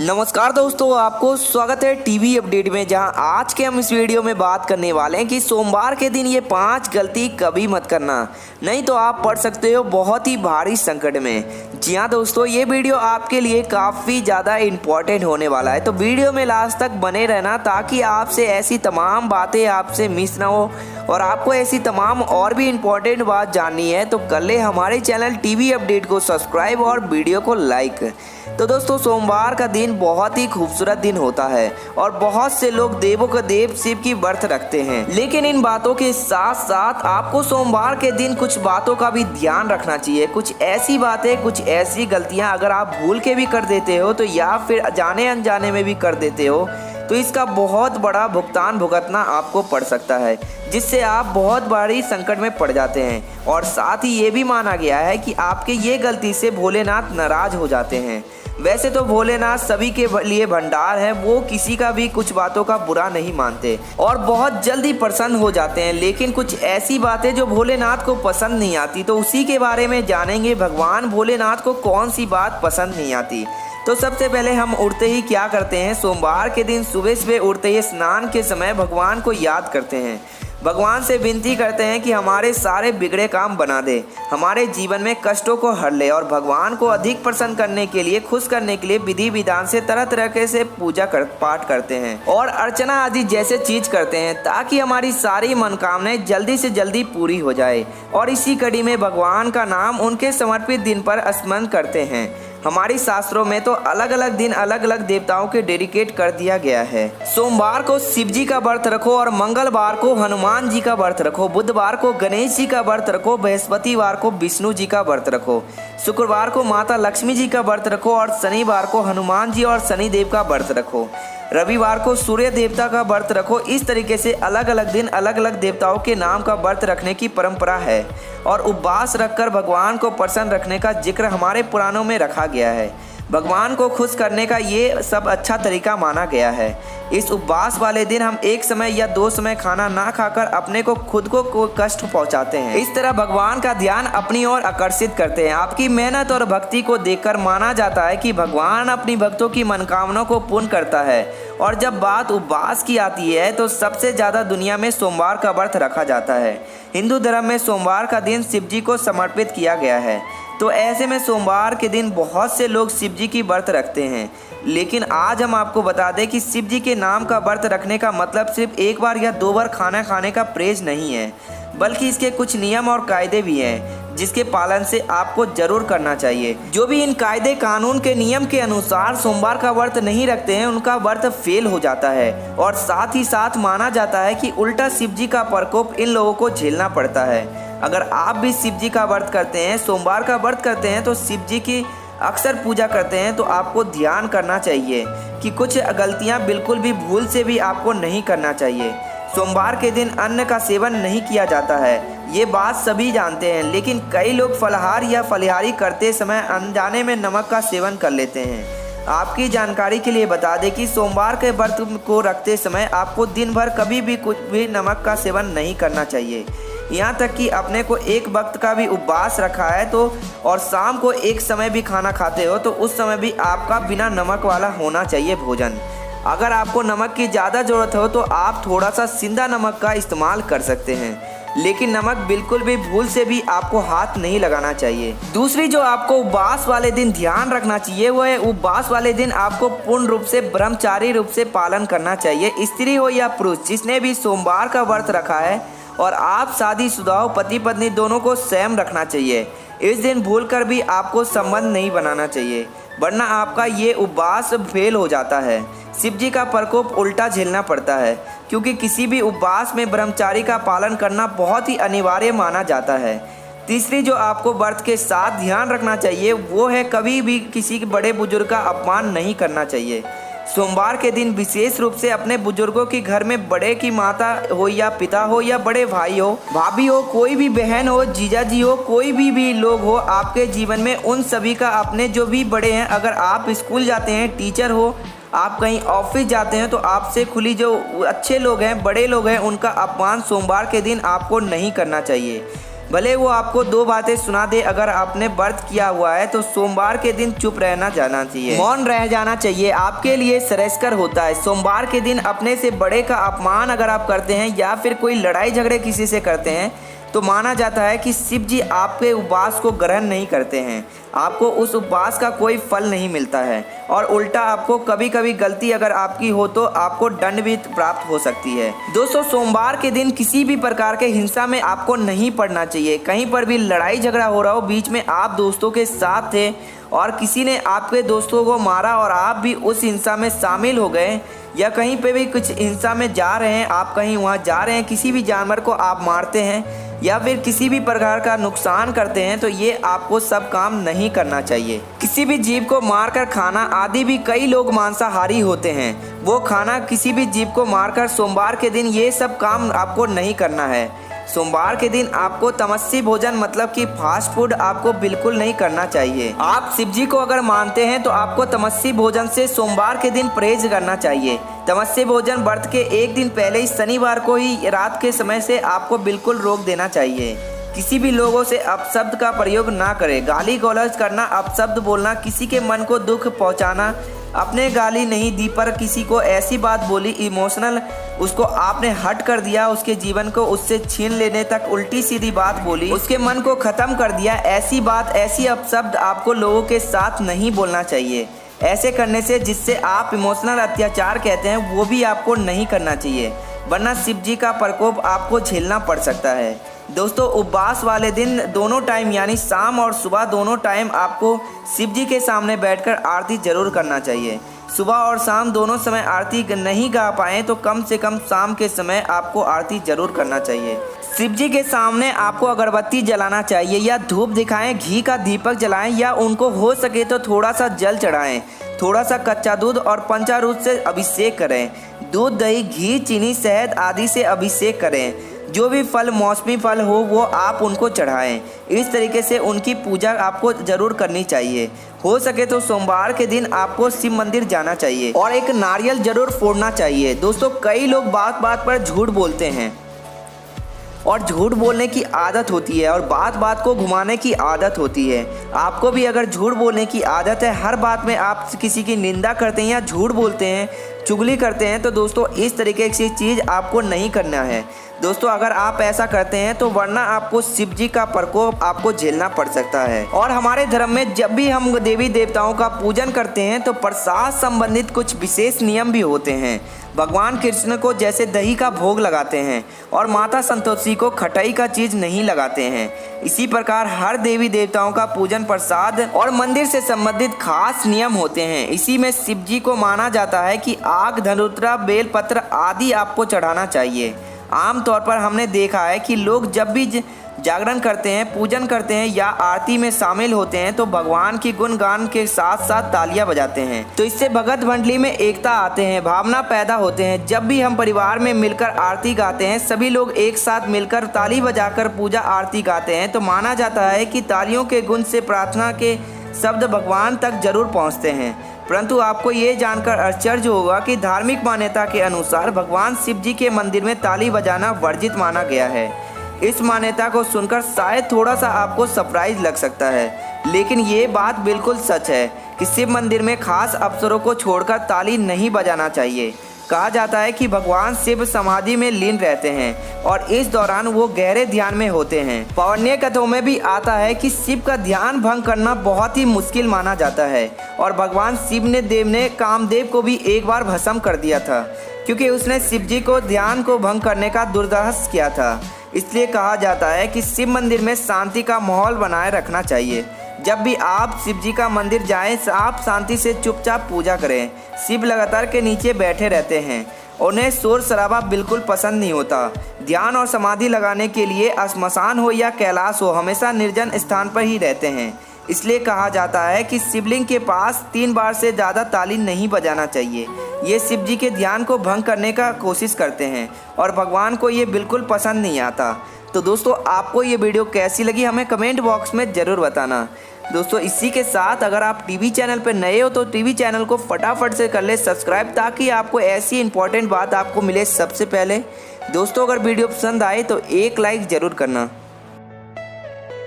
नमस्कार दोस्तों, आपको स्वागत है टीवी अपडेट में। जहां आज के हम इस वीडियो में बात करने वाले हैं कि सोमवार के दिन ये 5 गलती कभी मत करना, नहीं तो आप पड़ सकते हो बहुत ही भारी संकट में। जी हाँ दोस्तों, ये वीडियो आपके लिए काफ़ी ज़्यादा इम्पोर्टेंट होने वाला है, तो वीडियो में लास्ट तक बने रहना ताकि आपसे ऐसी तमाम बातें आपसे मिस ना हो। और आपको ऐसी तमाम और भी इम्पोर्टेंट बात जाननी है तो कर ले हमारे चैनल टीवी अपडेट को सब्सक्राइब और वीडियो को लाइक। तो दोस्तों, सोमवार का दिन बहुत ही खूबसूरत दिन होता है और बहुत से लोग देवों का देव शिव की व्रत रखते हैं। लेकिन इन बातों के साथ साथ आपको सोमवार के दिन कुछ बातों का भी ध्यान रखना चाहिए। कुछ ऐसी बातें, कुछ ऐसी गलतियां अगर आप भूल के भी कर देते हो तो या फिर जाने अनजाने में भी कर देते हो तो इसका बहुत बड़ा भुगतान भुगतना आपको पड़ सकता है, जिससे आप बहुत बड़ी संकट में पड़ जाते हैं। और साथ ही ये भी माना गया है कि आपके ये गलती से भोलेनाथ नाराज हो जाते हैं। वैसे तो भोलेनाथ सभी के लिए भंडार है, वो किसी का भी कुछ बातों का बुरा नहीं मानते और बहुत जल्दी प्रसन्न हो जाते हैं। लेकिन कुछ ऐसी बातें जो भोलेनाथ को पसंद नहीं आती, तो उसी के बारे में जानेंगे भगवान भोलेनाथ को कौन सी बात पसंद नहीं आती। तो सबसे पहले हम उठते ही क्या करते हैं, सोमवार के दिन सुबह सुबह उठते ही स्नान के समय भगवान को याद करते हैं। भगवान से विनती करते हैं कि हमारे सारे बिगड़े काम बना दे, हमारे जीवन में कष्टों को हर ले। और भगवान को अधिक प्रसन्न करने के लिए, खुश करने के लिए विधि विधान से तरह तरह के से पाठ करते हैं और अर्चना आदि जैसे चीज करते हैं ताकि हमारी सारी मनोकामनाएं जल्दी से जल्दी पूरी हो जाए। और इसी कड़ी में भगवान का नाम उनके समर्पित दिन पर स्मरण करते हैं। हमारी शास्त्रों में तो अलग अलग दिन अलग अलग देवताओं के डेडिकेट कर दिया गया है। सोमवार को शिव जी का व्रत रखो और मंगलवार को हनुमान जी का व्रत रखो, बुधवार को गणेश जी का व्रत रखो, बृहस्पतिवार को विष्णु जी का व्रत रखो, शुक्रवार को माता लक्ष्मी जी का व्रत रखो और शनिवार को हनुमान जी और शनिदेव का व्रत रखो, रविवार को सूर्य देवता का व्रत रखो। इस तरीके से अलग अलग दिन अलग अलग देवताओं के नाम का व्रत रखने की परंपरा है और उपवास रखकर भगवान को प्रसन्न रखने का जिक्र हमारे पुराणों में रखा गया है। भगवान को खुश करने का ये सब अच्छा तरीका माना गया है। इस उपवास वाले दिन हम एक समय या 2 समय खाना ना खाकर अपने को खुद को कष्ट पहुंचाते हैं। इस तरह भगवान का ध्यान अपनी ओर आकर्षित करते हैं। आपकी मेहनत और भक्ति को देखकर माना जाता है कि भगवान अपनी भक्तों की मनोकामनाओं को पूर्ण करता है। और जब बात उपवास की आती है तो सबसे ज़्यादा दुनिया में सोमवार का व्रत रखा जाता है। हिंदू धर्म में सोमवार का दिन शिव जी को समर्पित किया गया है, तो ऐसे में सोमवार के दिन बहुत से लोग शिव जी की व्रत रखते हैं। लेकिन आज हम आपको बता दें कि शिव जी के नाम का व्रत रखने का मतलब सिर्फ एक बार या 2 बार खाना खाने का परहेज नहीं है, बल्कि इसके कुछ नियम और कायदे भी हैं जिसके पालन से आपको जरूर करना चाहिए। जो भी इन कायदे कानून के नियम के अनुसार सोमवार का व्रत नहीं रखते हैं, उनका व्रत फेल हो जाता है। और साथ ही साथ माना जाता है कि उल्टा शिव जी का प्रकोप इन लोगों को झेलना पड़ता है। अगर आप भी शिव जी का व्रत करते हैं, सोमवार का व्रत करते हैं, तो शिव जी की अक्सर पूजा करते हैं, तो आपको ध्यान करना चाहिए कि कुछ गलतियां बिल्कुल भी भूल से भी आपको नहीं करना चाहिए। सोमवार के दिन अन्न का सेवन नहीं किया जाता है, ये बात सभी जानते हैं, लेकिन कई लोग फलाहार या फलिहारी करते समय अनजाने में नमक का सेवन कर लेते हैं। आपकी जानकारी के लिए बता दें कि सोमवार के व्रत को रखते समय आपको दिन भर कभी भी कुछ भी नमक का सेवन नहीं करना चाहिए। यहाँ तक कि अपने को एक वक्त का भी उपवास रखा है तो और शाम को एक समय भी खाना खाते हो तो उस समय भी आपका बिना नमक वाला होना चाहिए भोजन। अगर आपको नमक की ज़्यादा ज़रूरत हो तो आप थोड़ा सा सिंधा नमक का इस्तेमाल कर सकते हैं, लेकिन नमक बिल्कुल भी भूल से भी आपको हाथ नहीं लगाना चाहिए। दूसरी जो आपको उपवास वाले दिन ध्यान रखना चाहिए वो है, उपवास वाले दिन आपको पूर्ण रूप से ब्रह्मचारी रूप से पालन करना चाहिए। स्त्री हो या पुरुष, जिसने भी सोमवार का व्रत रखा है और आप शादीशुदा हो, पति पत्नी दोनों को संयम रखना चाहिए। इस दिन भूलकर भी आपको संबंध नहीं बनाना चाहिए, वरना आपका ये उपवास फेल हो जाता है। शिव जी का प्रकोप उल्टा झेलना पड़ता है, क्योंकि किसी भी उपवास में ब्रह्मचारी का पालन करना बहुत ही अनिवार्य माना जाता है। तीसरी जो आपको व्रत के साथ ध्यान रखना चाहिए वो है, कभी भी किसी बड़े बुजुर्ग का अपमान नहीं करना चाहिए। सोमवार के दिन विशेष रूप से अपने बुजुर्गों के घर में बड़े की माता हो या पिता हो या बड़े भाई हो, भाभी हो, कोई भी बहन हो, जीजा जी हो, कोई भी लोग हो आपके जीवन में, उन सभी का अपने जो भी बड़े हैं, अगर आप स्कूल जाते हैं, टीचर हो, आप कहीं ऑफिस जाते हैं, तो आपसे खुली जो अच्छे लोग हैं, बड़े लोग हैं, उनका अपमान सोमवार के दिन आपको नहीं करना चाहिए। भले वो आपको 2 बातें सुना दे, अगर आपने व्रत किया हुआ है तो सोमवार के दिन चुप रहना जाना चाहिए, मौन रह जाना चाहिए, आपके लिए श्रेयस्कर होता है। सोमवार के दिन अपने से बड़े का अपमान अगर आप करते हैं या फिर कोई लड़ाई झगड़े किसी से करते हैं तो माना जाता है कि शिव जी आपके उपवास को ग्रहण नहीं करते हैं, आपको उस उपवास का कोई फल नहीं मिलता है और उल्टा आपको कभी कभी गलती अगर आपकी हो तो आपको दंड भी प्राप्त हो सकती है। दोस्तों, सोमवार के दिन किसी भी प्रकार के हिंसा में आपको नहीं पड़ना चाहिए। कहीं पर भी लड़ाई झगड़ा हो रहा हो, बीच में आप दोस्तों के साथ थे और किसी ने आपके दोस्तों को मारा और आप भी उस हिंसा में शामिल हो गए, या कहीं पे भी कुछ हिंसा में जा रहे हैं, आप कहीं वहाँ जा रहे हैं, किसी भी जानवर को आप मारते हैं या फिर किसी भी प्रकार का नुकसान करते हैं, तो ये आपको सब काम नहीं करना चाहिए। किसी भी जीव को मारकर खाना आदि भी, कई लोग मांसाहारी होते हैं, वो खाना किसी भी जीव को मारकर सोमवार के दिन ये सब काम आपको नहीं करना है। सोमवार के दिन आपको तमस्सी भोजन मतलब कि फास्ट फूड आपको बिल्कुल नहीं करना चाहिए। आप शिव जी को अगर मानते हैं तो आपको तमस्सी भोजन से सोमवार के दिन परहेज करना चाहिए। तमस्सी भोजन व्रत के एक दिन पहले ही शनिवार को ही रात के समय से आपको बिल्कुल रोक देना चाहिए। किसी भी लोगों से अपशब्द का प्रयोग ना करें, गाली गलौज करना, अपशब्द बोलना, किसी के मन को दुख पहुंचाना, अपने गाली नहीं दी पर किसी को ऐसी बात बोली इमोशनल, उसको आपने हट कर दिया, उसके जीवन को उससे छीन लेने तक उल्टी सीधी बात बोली, उसके मन को ख़त्म कर दिया, ऐसी बात, ऐसी अपशब्द आपको लोगों के साथ नहीं बोलना चाहिए। ऐसे करने से जिससे आप इमोशनल अत्याचार कहते हैं वो भी आपको नहीं करना चाहिए, वरना शिव जी का प्रकोप आपको झेलना पड़ सकता है। दोस्तों, उपवास वाले दिन दोनों टाइम यानी शाम और सुबह दोनों टाइम आपको शिव जी के सामने बैठकर आरती जरूर करना चाहिए। सुबह और शाम दोनों समय आरती नहीं गा पाएँ तो कम से कम शाम के समय आपको आरती जरूर करना चाहिए। शिव जी के सामने आपको अगरबत्ती जलाना चाहिए या धूप दिखाएं, घी का दीपक जलाएं या उनको हो सके तो थोड़ा सा जल चढ़ाएं, थोड़ा सा कच्चा दूध और पंचामृत से अभिषेक करें। दूध, दही, घी, चीनी, शहद आदि से अभिषेक करें। जो भी फल, मौसमी फल हो वो आप उनको चढ़ाएं। इस तरीके से उनकी पूजा आपको जरूर करनी चाहिए। हो सके तो सोमवार के दिन आपको शिव मंदिर जाना चाहिए और एक नारियल जरूर फोड़ना चाहिए। दोस्तों, कई लोग बात बात पर झूठ बोलते हैं और झूठ बोलने की आदत होती है और बात बात को घुमाने की आदत होती है। आपको भी अगर झूठ बोलने की आदत है, हर बात में आप किसी की निंदा करते हैं या झूठ बोलते हैं, चुगली करते हैं, तो दोस्तों इस तरीके की चीज़ आपको नहीं करना है। दोस्तों, अगर आप ऐसा करते हैं तो वरना आपको शिव जी का प्रकोप आपको झेलना पड़ सकता है। और हमारे धर्म में जब भी हम देवी देवताओं का पूजन करते हैं तो प्रसाद संबंधित कुछ विशेष नियम भी होते हैं। भगवान कृष्ण को जैसे दही का भोग लगाते हैं और माता संतोषी को खटाई का चीज नहीं लगाते हैं, इसी प्रकार हर देवी देवताओं का पूजन प्रसाद और मंदिर से संबंधित खास नियम होते हैं। इसी में शिव जी को माना जाता है कि आग, धनुत्रा, बेलपत्र आदि आपको चढ़ाना चाहिए। आमतौर पर हमने देखा है कि लोग जब भी जागरण करते हैं, पूजन करते हैं या आरती में शामिल होते हैं तो भगवान की गुणगान के साथ साथ तालियां बजाते हैं, तो इससे भगत मंडली में एकता आते हैं, भावना पैदा होते हैं। जब भी हम परिवार में मिलकर आरती गाते हैं, सभी लोग एक साथ मिलकर ताली बजाकर पूजा आरती गाते हैं, तो माना जाता है कि तालियों के गुण से प्रार्थना के शब्द भगवान तक जरूर पहुँचते हैं। परंतु आपको ये जानकर आश्चर्य होगा कि धार्मिक मान्यता के अनुसार भगवान शिव जी के मंदिर में ताली बजाना वर्जित माना गया है। इस मान्यता को सुनकर शायद थोड़ा सा आपको सरप्राइज लग सकता है, लेकिन ये बात बिल्कुल सच है कि शिव मंदिर में खास अवसरों को छोड़कर ताली नहीं बजाना चाहिए। कहा जाता है कि भगवान शिव समाधि में लीन रहते हैं और इस दौरान वो गहरे ध्यान में होते हैं। पौराणिक कथाओं में भी आता है कि शिव का ध्यान भंग करना बहुत ही मुश्किल माना जाता है और भगवान शिव ने कामदेव को भी एक बार भस्म कर दिया था, क्योंकि उसने शिव जी को ध्यान को भंग करने का दुर्दहस किया था। इसलिए कहा जाता है कि शिव मंदिर में शांति का माहौल बनाए रखना चाहिए। जब भी आप शिव जी का मंदिर जाएं, आप शांति से चुपचाप पूजा करें। शिव लगातार के नीचे बैठे रहते हैं, उन्हें शोर शराबा बिल्कुल पसंद नहीं होता। ध्यान और समाधि लगाने के लिए श्मशान हो या कैलाश हो, हमेशा निर्जन स्थान पर ही रहते हैं। इसलिए कहा जाता है कि शिवलिंग के पास 3 बार से ज़्यादा ताली नहीं बजाना चाहिए। ये शिव जी के ध्यान को भंग करने का कोशिश करते हैं और भगवान को ये बिल्कुल पसंद नहीं आता। तो दोस्तों, आपको ये वीडियो कैसी लगी हमें कमेंट बॉक्स में ज़रूर बताना। दोस्तों, इसी के साथ अगर आप टीवी चैनल पर नए हो तो टीवी चैनल को फटाफट से कर ले सब्सक्राइब, ताकि आपको ऐसी इंपॉर्टेंट बात आपको मिले सबसे पहले। दोस्तों, अगर वीडियो पसंद आए तो एक लाइक ज़रूर करना।